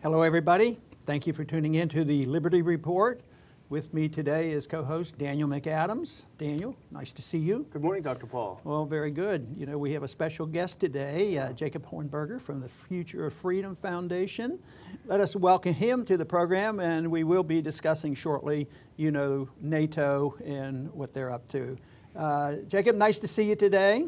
Hello, everybody. Thank you for tuning in to the Liberty Report. With me today is co-host Daniel McAdams. Daniel, nice to see you. Good morning, Dr. Paul. Well, very good. You know, we have a special guest today, Jacob Hornberger from the Future of Freedom Foundation. Let us welcome him to the program, and we will be discussing shortly, you know, NATO and what they're up to. Jacob, nice to see you today.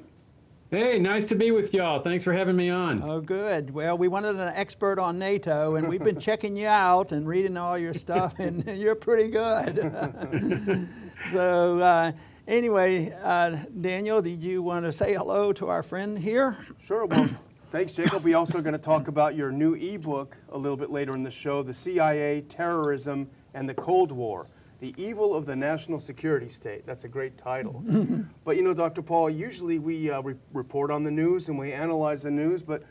Hey, nice to be with y'all. Thanks for having me on. Oh, good. Well, we wanted an expert on NATO, and we've been checking you out and reading all your stuff, and you're pretty good. So anyway, Daniel, did you want to say hello to our friend here? Sure. Well, thanks, Jacob. We're also going to talk about your new ebook a little bit later in the show, The CIA, Terrorism, and the Cold War. The Evil of the National Security State. That's a great title. But you know, Dr. Paul, usually we report on the news and we analyze the news, but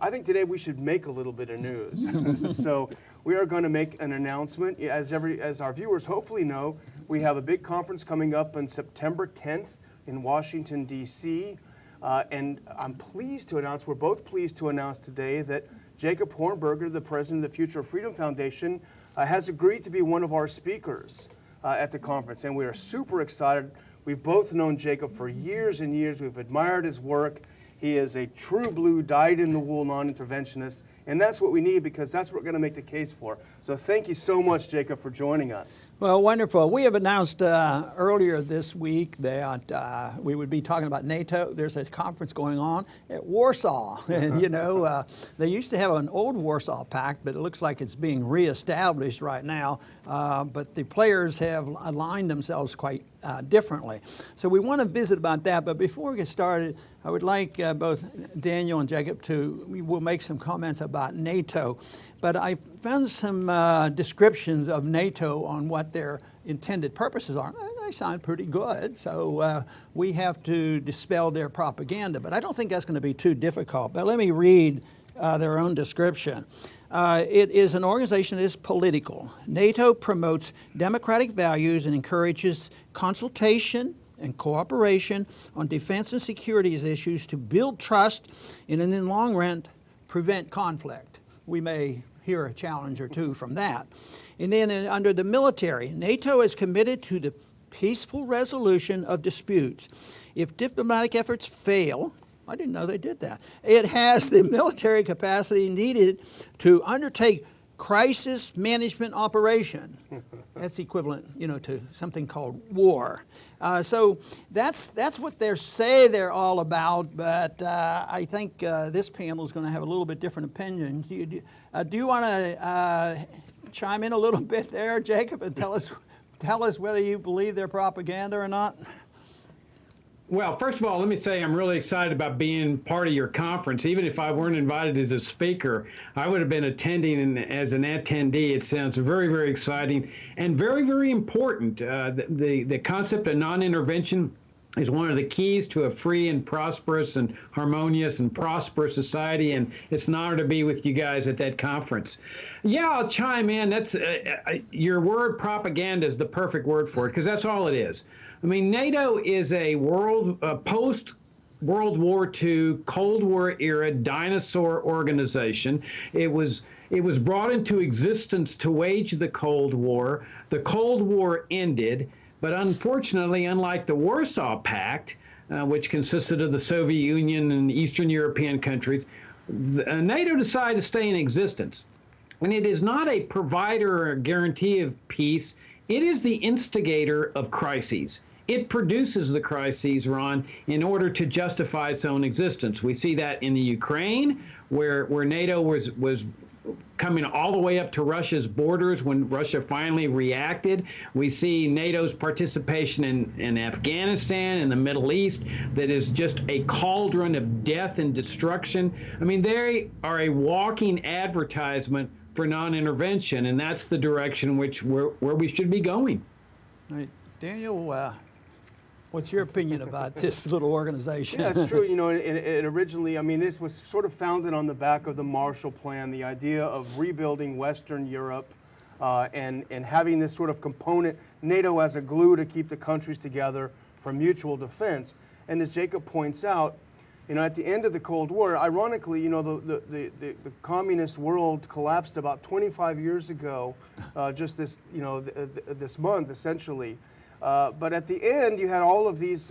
I think today we should make a little bit of news. So we are going to make an announcement. As our viewers hopefully know, we have a big conference coming up on September 10th in Washington, D.C. And I'm pleased to announce, we're both pleased to announce today that Jacob Hornberger, the president of the Future of Freedom Foundation, has agreed to be one of our speakers at the conference, and we are super excited. We've both known Jacob for years and years. We've admired his work. He is a true blue, dyed-in-the-wool non-interventionist, and that's what we need because that's what we're going to make the case for. So thank you so much, Jacob, for joining us. Well, wonderful. We have announced earlier this week that we would be talking about NATO. There's a conference going on at Warsaw. And, you know, they used to have an old Warsaw Pact, but it looks like it's being reestablished right now. But the players have aligned themselves quite differently. So we want to visit about that. But before we get started, I would like both Daniel and Jacob we'll make some comments about NATO. But I found some descriptions of NATO on what their intended purposes are. They sound pretty good, so we have to dispel their propaganda. But I don't think that's going to be too difficult. But let me read their own description. It is an organization that is political. NATO promotes democratic values and encourages consultation and cooperation on defense and security issues to build trust and in the long run prevent conflict. We may hear a challenge or two from that. And then under the military, NATO is committed to the peaceful resolution of disputes. If diplomatic efforts fail, I didn't know they did that, it has the military capacity needed to undertake crisis management operation. That's equivalent, you know, to something called war. So that's what they say they're all about, but I think this panel is going to have a little bit different opinion. Do you want to chime in a little bit there, Jacob, and tell us whether you believe their propaganda or not? Well, first of all, let me say I'm really excited about being part of your conference. Even if I weren't invited as a speaker, I would have been attending as an attendee. It sounds very, very exciting and very, very important. The concept of non-intervention is one of the keys to a free and prosperous and harmonious and prosperous society, and it's an honor to be with you guys at that conference. Yeah, I'll chime in. That's your word propaganda is the perfect word for it, because that's all it is. I mean, NATO is a post-World War II, Cold War era dinosaur organization. It was brought into existence to wage the Cold War. The Cold War ended. But unfortunately, unlike the Warsaw Pact, which consisted of the Soviet Union and Eastern European countries, NATO decided to stay in existence. And it is not a provider or a guarantee of peace. It is the instigator of crises. It produces the crises, Ron, in order to justify its own existence. We see that in the Ukraine, where NATO was coming all the way up to Russia's borders when Russia finally reacted. We see NATO's participation in Afghanistan, in the Middle East, that is just a cauldron of death and destruction. I mean, they are a walking advertisement for non-intervention, and that's the direction where we should be going. All right. Daniel, what's your opinion about this little organization? Yeah, it's true. You know, it originally, I mean, this was sort of founded on the back of the Marshall Plan, the idea of rebuilding Western Europe and having this sort of component, NATO as a glue to keep the countries together for mutual defense. And as Jacob points out, You know, at the end of the Cold War, ironically, you know, the communist world collapsed about 25 years ago, just this, you know, this month, essentially. But at the end, you had all of these,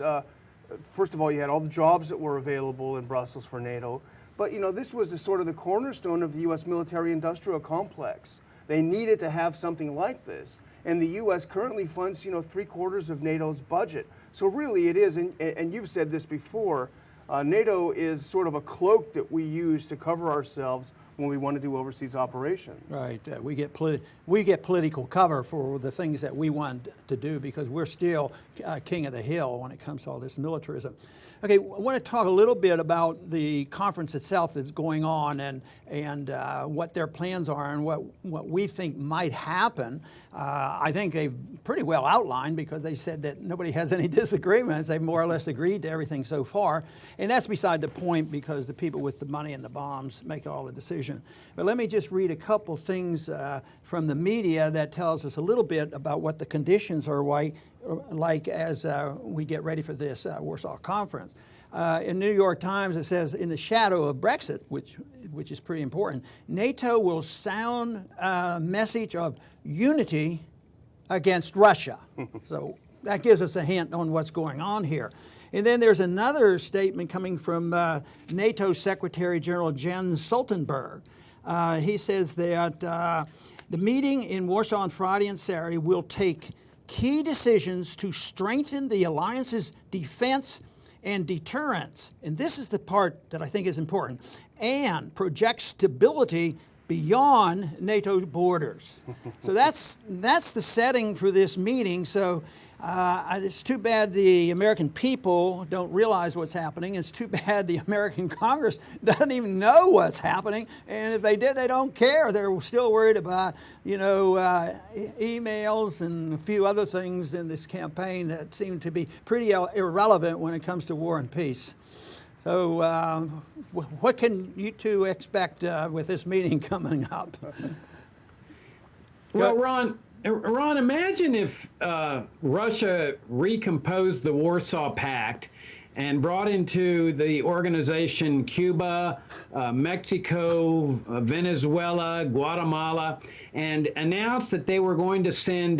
first of all, you had all the jobs that were available in Brussels for NATO. But, you know, this was sort of the cornerstone of the U.S. military-industrial complex. They needed to have something like this. And the U.S. currently funds, you know, 3/4 of NATO's budget. So really it is, and you've said this before, NATO is sort of a cloak that we use to cover ourselves when we want to do overseas operations. Right. We get political cover for the things that we want to do because we're still king of the hill when it comes to all this militarism. Okay, I want to talk a little bit about the conference itself that's going on and what their plans are and what we think might happen. I think they've pretty well outlined because they said that nobody has any disagreements. They've more or less agreed to everything so far. And that's beside the point because the people with the money and the bombs make all the decision. But let me just read a couple things from the media that tells us a little bit about what the conditions are like as we get ready for this Warsaw Conference. In New York Times, it says, in the shadow of Brexit, which is pretty important, NATO will sound a message of unity against Russia. So that gives us a hint on what's going on here. And then there's another statement coming from NATO Secretary General Jens Stoltenberg. He says that the meeting in Warsaw on Friday and Saturday will take key decisions to strengthen the alliance's defense and deterrence. And this is the part that I think is important, and project stability beyond NATO borders. So that's the setting for this meeting. So it's too bad the American people don't realize what's happening. It's too bad the American Congress doesn't even know what's happening. And if they did, they don't care. They're still worried about, you know, emails and a few other things in this campaign that seem to be pretty irrelevant when it comes to war and peace. So what can you two expect with this meeting coming up? Well, Ron, imagine if Russia recomposed the Warsaw Pact and brought into the organization Cuba, Mexico, Venezuela, Guatemala, and announced that they were going to send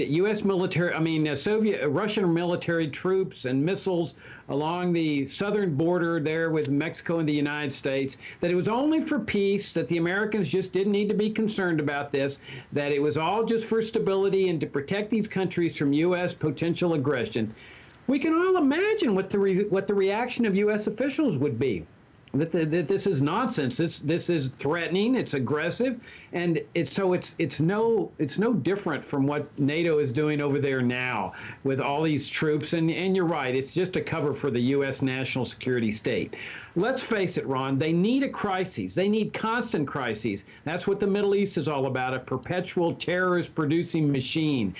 Russian military troops and missiles along the southern border there with Mexico and the United States, that it was only for peace, that the Americans just didn't need to be concerned about this, that it was all just for stability and to protect these countries from U.S. potential aggression. We can all imagine what the reaction of U.S. officials would be. That this is nonsense. This is threatening. It's aggressive, and it's no different from what NATO is doing over there now with all these troops. And you're right. It's just a cover for the U.S. national security state. Let's face it, Ron. They need a crisis. They need constant crises. That's what the Middle East is all about—a perpetual terrorist-producing machine.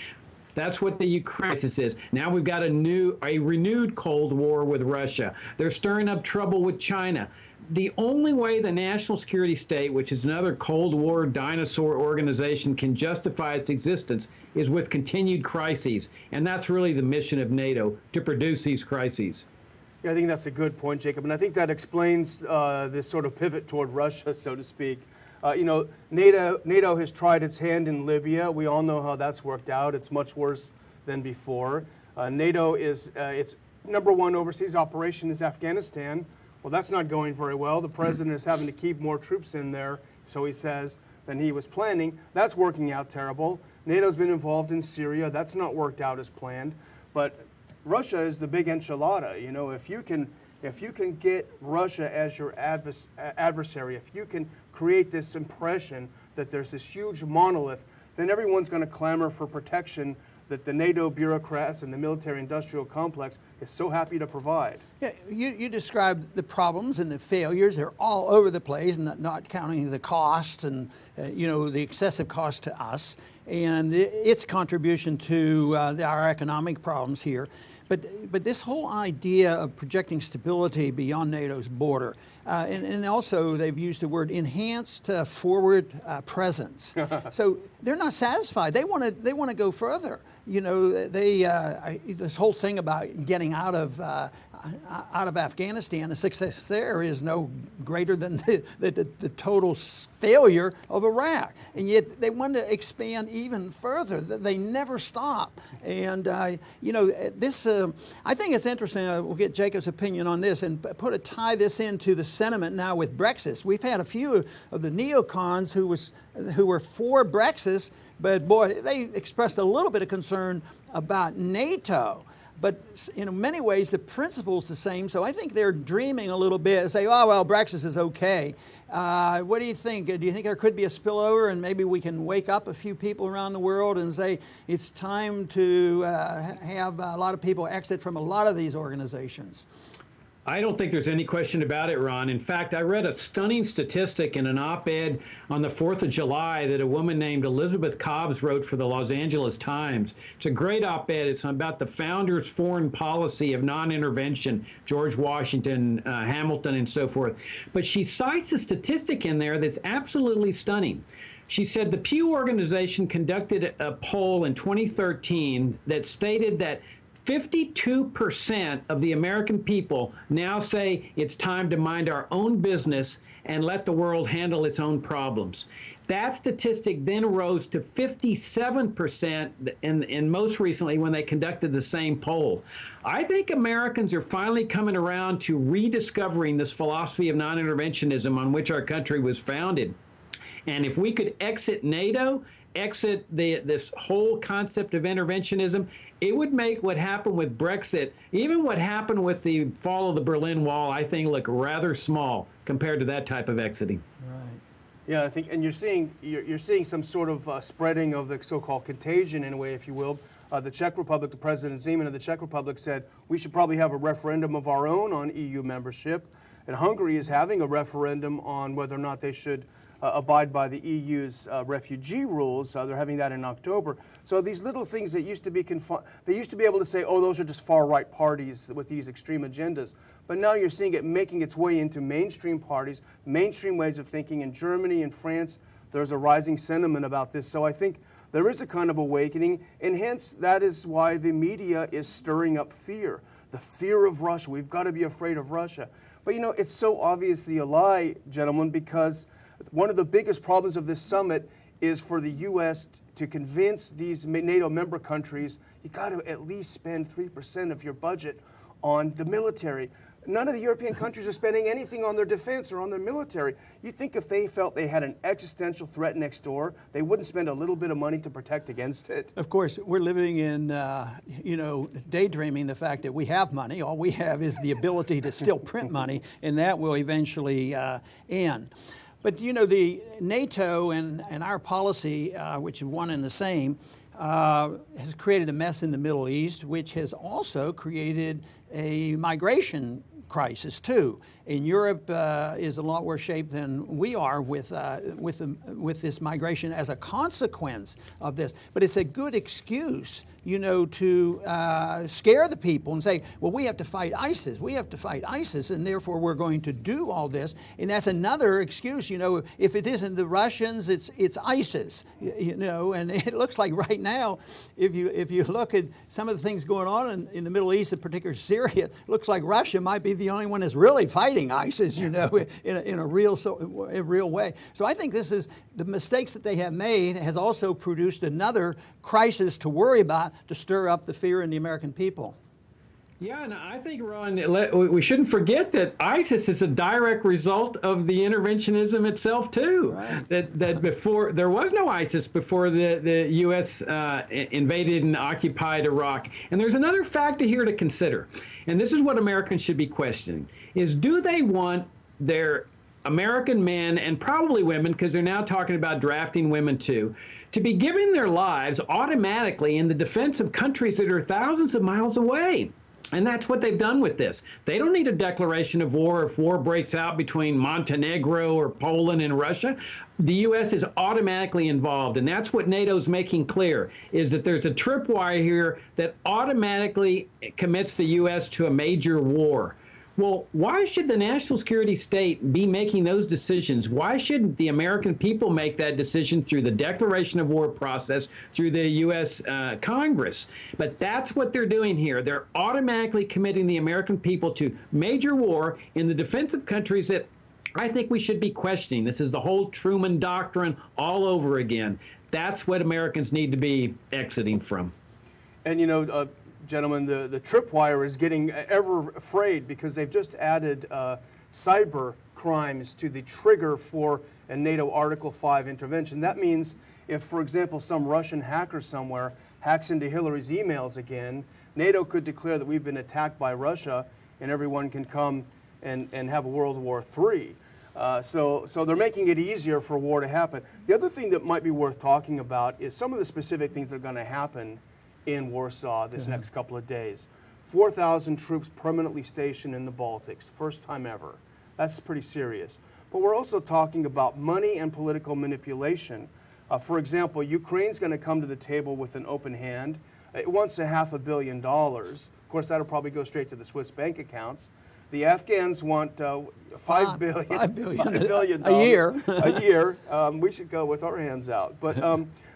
That's what the Ukraine crisis is. Now we've got a renewed Cold War with Russia. They're stirring up trouble with China. The only way the national security state, which is another Cold War dinosaur organization, can justify its existence is with continued crises. And that's really the mission of NATO, to produce these crises. Yeah, I think that's a good point, Jacob. And I think that explains this sort of pivot toward Russia, so to speak. You know, NATO has tried its hand in Libya. We all know how that's worked out. It's much worse than before. NATO is, its #1 overseas operation is Afghanistan. Well, that's not going very well. The president is having to keep more troops in there, so he says, than he was planning. That's working out terrible. NATO's been involved in Syria. That's not worked out as planned. But Russia is the big enchilada. You know, if you can get Russia as your adversary, if you can create this impression that there's this huge monolith, then everyone's going to clamor for protection that the NATO bureaucrats and the military-industrial complex is so happy to provide. Yeah, you described the problems and the failures. They're all over the place, not counting the costs and the excessive cost to us and its contribution to our economic problems here. But this whole idea of projecting stability beyond NATO's border, and also they've used the word enhanced forward presence. So they're not satisfied. They want to go further. this whole thing about getting out of Afghanistan, the success there is no greater than the total failure of Iraq. And yet they want to expand even further. They never stop. And, I think it's interesting. We'll get Jacob's opinion on this and tie this into the sentiment now with Brexit. We've had a few of the neocons who were for Brexit, but boy, they expressed a little bit of concern about NATO. But in many ways, the principle's the same. So I think they're dreaming a little bit and say, oh, well, Brexit is okay. What do you think? Do you think there could be a spillover and maybe we can wake up a few people around the world and say it's time to have a lot of people exit from a lot of these organizations? I don't think there's any question about it, Ron. In fact, I read a stunning statistic in an op-ed on the 4th of July that a woman named Elizabeth Cobbs wrote for the Los Angeles Times. It's a great op-ed. It's about the founders' foreign policy of non-intervention, George Washington, Hamilton, and so forth. But she cites a statistic in there that's absolutely stunning. She said the Pew organization conducted a poll in 2013 that stated that 52% of the American people now say it's time to mind our own business and let the world handle its own problems. That statistic then rose to 57% in most recently when they conducted the same poll. I think Americans are finally coming around to rediscovering this philosophy of non-interventionism on which our country was founded. And if we could exit NATO, exit this whole concept of interventionism, it would make what happened with Brexit, even what happened with the fall of the Berlin Wall, I think look rather small compared to that type of exiting. Right. Yeah, I think, and you're seeing some sort of spreading of the so-called contagion in a way, if you will. The Czech Republic, the President Zeman of the Czech Republic said we should probably have a referendum of our own on EU membership, and Hungary is having a referendum on whether or not they should abide by the EU's refugee rules. They're having that in October. So these little things that used to be they used to be able to say, oh, those are just far-right parties with these extreme agendas. But now you're seeing it making its way into mainstream parties, mainstream ways of thinking. In Germany and France, there's a rising sentiment about this. So I think there is a kind of awakening, and hence that is why the media is stirring up fear. The fear of Russia. We've got to be afraid of Russia. But it's so obviously a lie, gentlemen, because one of the biggest problems of this summit is for the U.S. to convince these NATO member countries, you got to at least spend 3% of your budget on the military. None of the European countries are spending anything on their defense or on their military. You think if they felt they had an existential threat next door, they wouldn't spend a little bit of money to protect against it? Of course, we're living in, daydreaming the fact that we have money. All we have is the ability to still print money, and that will eventually end. But, the NATO and our policy, which is one and the same, has created a mess in the Middle East, which has also created a migration crisis too. And Europe is a lot worse shape than we are with this migration as a consequence of this. But it's a good excuse, to scare the people and say, well, we have to fight ISIS. We have to fight ISIS, and therefore we're going to do all this. And that's another excuse, if it isn't the Russians, it's ISIS, And it looks like right now, if you look at some of the things going on in the Middle East, in particular Syria, it looks like Russia might be the only one that's really fighting ISIS, in a real way. So I think this is the mistakes that they have made has also produced another crisis to worry about to stir up the fear in the American people. Yeah, and I think, Ron, we shouldn't forget that ISIS is a direct result of the interventionism itself, too. Right. That before, there was no ISIS before the U.S. Invaded and occupied Iraq. And there's another factor here to consider, and this is what Americans should be questioning, is do they want their American men, and probably women, because they're now talking about drafting women too, to be giving their lives automatically in the defense of countries that are thousands of miles away? And that's what they've done with this. They don't need a declaration of war if war breaks out between Montenegro or Poland and Russia. The U.S. is automatically involved, and that's what NATO's making clear, is that there's a tripwire here that automatically commits the U.S. to a major war. Well, why should the national security state be making those decisions? Why shouldn't the American people make that decision through the declaration of war process, through the U.S. Congress? But that's what they're doing here. They're automatically committing the American people to major war in the defense of countries that I think we should be questioning. This is the whole Truman Doctrine all over again. That's what Americans need to be exiting from. And gentlemen, the tripwire is getting ever afraid because they've just added cyber crimes to the trigger for a NATO Article 5 intervention. That means if, for example, some Russian hacker somewhere hacks into Hillary's emails again, NATO could declare that we've been attacked by Russia and everyone can come and have a World War III. So they're making it easier for war to happen. The other thing that might be worth talking about is some of the specific things that are going to happen in Warsaw this next couple of days. 4,000 troops permanently stationed in the Baltics, first time ever. That's pretty serious. But we're also talking about money and political manipulation. For example, Ukraine's going to come to the table with an open hand. It wants $500 million. Of course, that'll probably go straight to the Swiss bank accounts. The Afghans want $5 billion a year. A year. We should go with our hands out. But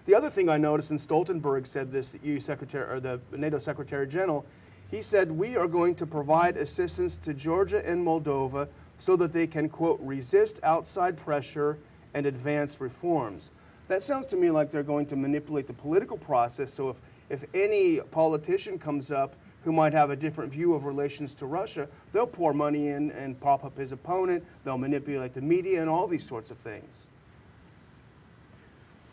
the other thing I noticed, and Stoltenberg said this, the NATO Secretary General, he said, we are going to provide assistance to Georgia and Moldova so that they can, quote, resist outside pressure and advance reforms. That sounds to me like they're going to manipulate the political process. So if any politician comes up who might have a different view of relations to Russia, they'll pour money in and prop up his opponent. They'll manipulate the media and all these sorts of things.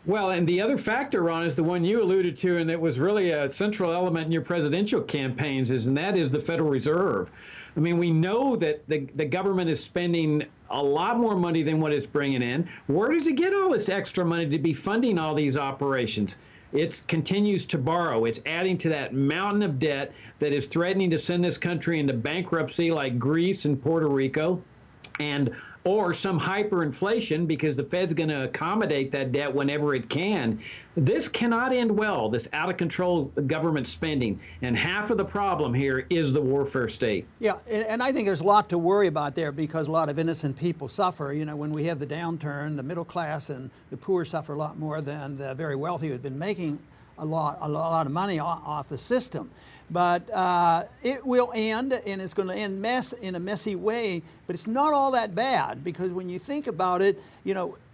Well, and the other factor, Ron, is the one you alluded to, and that was really a central element in your presidential campaigns, and that is the Federal Reserve. I mean, we know that the government is spending a lot more money than what it's bringing in. Where does it get all this extra money to be funding all these operations? It continues to borrow. It's adding to that mountain of debt that is threatening to send this country into bankruptcy like Greece and Puerto Rico, or some hyperinflation because the Fed's going to accommodate that debt whenever it can. This cannot end well, this out-of-control government spending. And half of the problem here is the warfare state. Yeah, and I think there's a lot to worry about there because a lot of innocent people suffer. When we have the downturn, the middle class and the poor suffer a lot more than the very wealthy who have been making a lot of money off the system. But it will end, and it's going to end in a messy way, but it's not all that bad because when you think about it,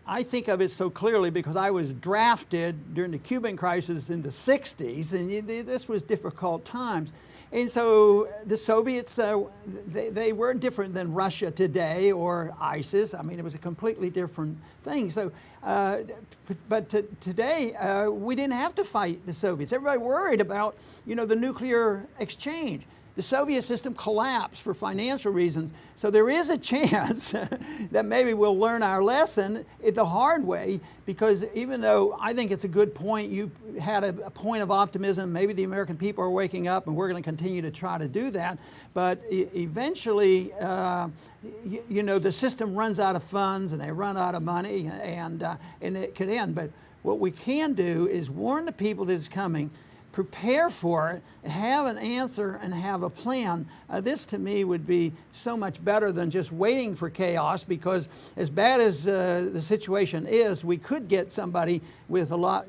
I think of it so clearly because I was drafted during the Cuban crisis in the 60s, and this was difficult times. And so the Soviets, they were different than Russia today or ISIS. I mean, it was a completely different thing. So, but today, we didn't have to fight the Soviets. Everybody worried about, the nuclear exchange. The Soviet system collapsed for financial reasons. So there is a chance that maybe we'll learn our lesson the hard way, because even though I think it's a good point, you had a point of optimism, maybe the American people are waking up and we're going to continue to try to do that. But eventually, the system runs out of funds and they run out of money and it could end. But what we can do is warn the people that it's coming, prepare for it, have an answer, and have a plan. This, to me, would be so much better than just waiting for chaos, because as bad as the situation is, we could get somebody with a lot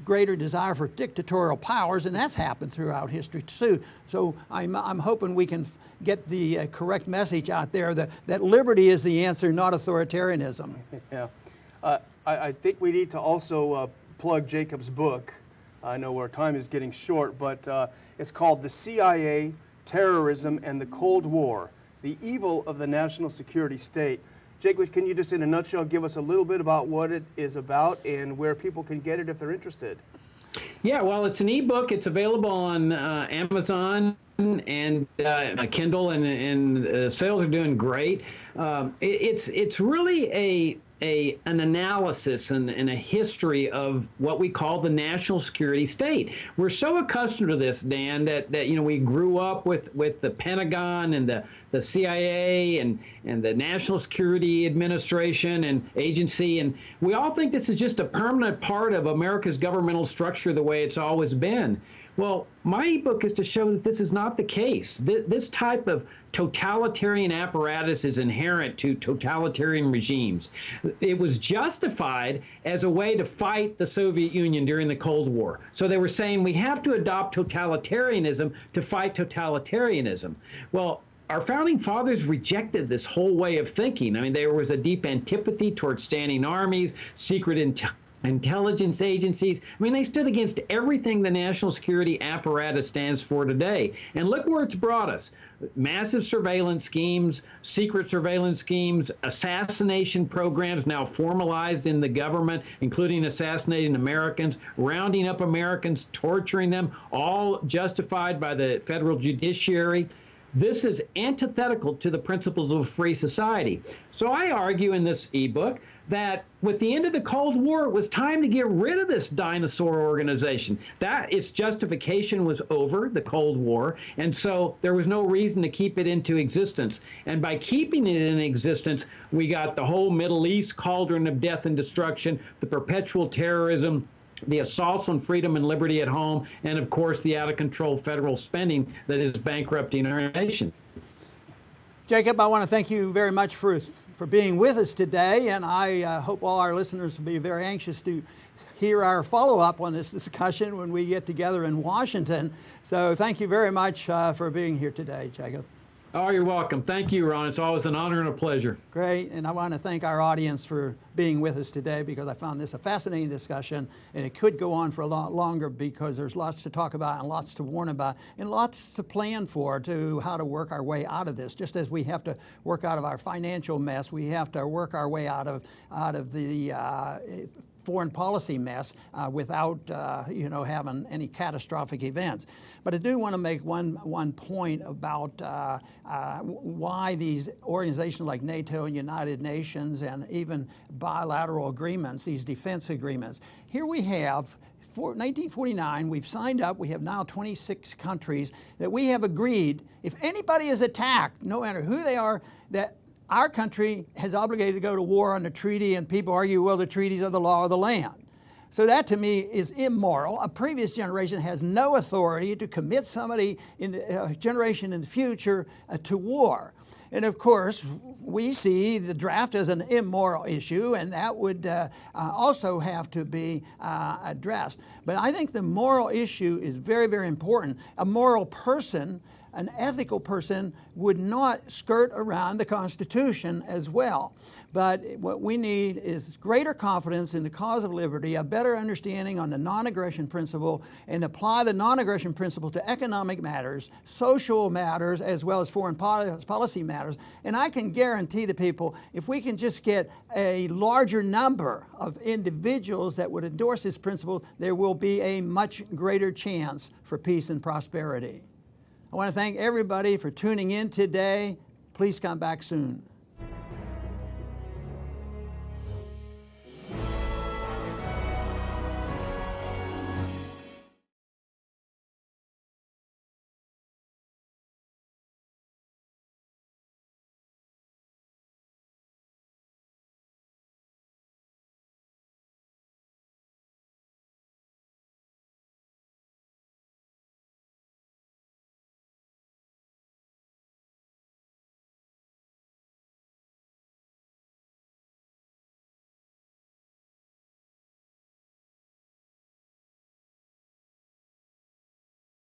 greater desire for dictatorial powers, and that's happened throughout history, too. So I'm hoping we can get the correct message out there that liberty is the answer, not authoritarianism. Yeah. I think we need to also plug Jacob's book. I know our time is getting short, but it's called The CIA, Terrorism, and the Cold War, The Evil of the National Security State. Jacob, can you just in a nutshell give us a little bit about what it is about and where people can get it if they're interested? Yeah, well, it's an ebook. It's available on Amazon and Kindle, and sales are doing great. It's really an analysis and a history of what we call the national security state. We're so accustomed to this, Dan, that we grew up with the Pentagon and the CIA and the National Security Administration and agency, and we all think this is just a permanent part of America's governmental structure the way it's always been. Well, my ebook is to show that this is not the case. This type of totalitarian apparatus is inherent to totalitarian regimes. It was justified as a way to fight the Soviet Union during the Cold War. So they were saying we have to adopt totalitarianism to fight totalitarianism. Well, our founding fathers rejected this whole way of thinking. I mean, there was a deep antipathy towards standing armies, secret intelligence agencies. I mean, they stood against everything the national security apparatus stands for today. And look where it's brought us. Massive surveillance schemes, secret surveillance schemes, assassination programs now formalized in the government, including assassinating Americans, rounding up Americans, torturing them, all justified by the federal judiciary. This is antithetical to the principles of a free society. So I argue in this ebook that with the end of the Cold War, it was time to get rid of this dinosaur organization. That its justification was over, the Cold War, and so there was no reason to keep it into existence. And by keeping it in existence, we got the whole Middle East cauldron of death and destruction, the perpetual terrorism, the assaults on freedom and liberty at home, and of course the out-of-control federal spending that is bankrupting our nation. Jacob, I want to thank you very much for being with us today, and I hope all our listeners will be very anxious to hear our follow-up on this discussion when we get together in Washington. So thank you very much for being here today, Jacob. Oh, you're welcome. Thank you, Ron. It's always an honor and a pleasure. Great, and I want to thank our audience for being with us today, because I found this a fascinating discussion, and it could go on for a lot longer because there's lots to talk about and lots to warn about and lots to plan for to how to work our way out of this. Just as we have to work out of our financial mess, we have to work our way out of the foreign policy mess without having any catastrophic events. But I do want to make one point about why these organizations like NATO and United Nations and even bilateral agreements, these defense agreements. Here we have 1949, we've signed up, we have now 26 countries that we have agreed if anybody is attacked, no matter who they are, that our country has obligated to go to war on the treaty, and people argue, well, the treaties are the law of the land. So that to me is immoral. A previous generation has no authority to commit somebody in a generation in the future to war. And of course, we see the draft as an immoral issue, and that would also have to be addressed. But I think the moral issue is very, very important. A moral person, an ethical person, would not skirt around the Constitution as well. But what we need is greater confidence in the cause of liberty, a better understanding on the non-aggression principle, and apply the non-aggression principle to economic matters, social matters, as well as foreign policy matters. And I can guarantee the people, if we can just get a larger number of individuals that would endorse this principle, there will be a much greater chance for peace and prosperity. I want to thank everybody for tuning in today. Please come back soon.